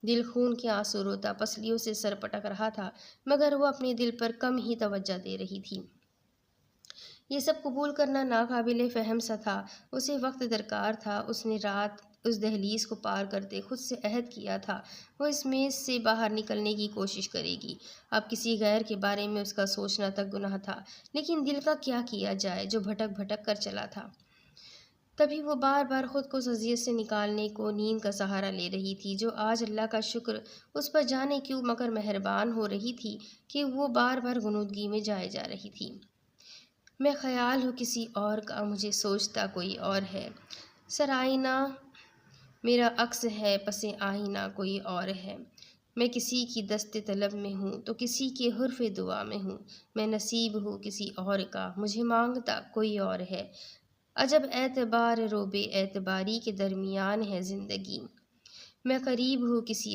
دل خون کے آنسو روتا پسلیوں سے سر پٹک رہا تھا، مگر وہ اپنے دل پر کم ہی توجہ دے رہی تھی۔ یہ سب قبول کرنا ناقابل فہم سا تھا۔ اسے وقت درکار تھا۔ اس نے رات اس دہلیز کو پار کرتے خود سے عہد کیا تھا وہ اس میز سے باہر نکلنے کی کوشش کرے گی۔ اب کسی غیر کے بارے میں اس کا سوچنا تک گناہ تھا، لیکن دل کا کیا کیا جائے جو بھٹک بھٹک کر چلا تھا۔ تبھی وہ بار بار خود کو اس اذیت سے نکالنے کو نیند کا سہارا لے رہی تھی، جو آج اللہ کا شکر اس پر جانے کیوں مگر مہربان ہو رہی تھی کہ وہ بار بار غنودگی میں جائے جا رہی تھی۔ میں خیال ہوں کسی اور کا، مجھے سوچتا کوئی اور ہے۔ سر آئینہ میرا عکس ہے، پس آئینہ کوئی اور ہے۔ میں کسی کی دست طلب میں ہوں تو کسی کے حرف دعا میں ہوں۔ میں نصیب ہوں کسی اور کا، مجھے مانگتا کوئی اور ہے۔ عجب اعتبار رو بے اعتباری کے درمیان ہے زندگی۔ میں قریب ہوں کسی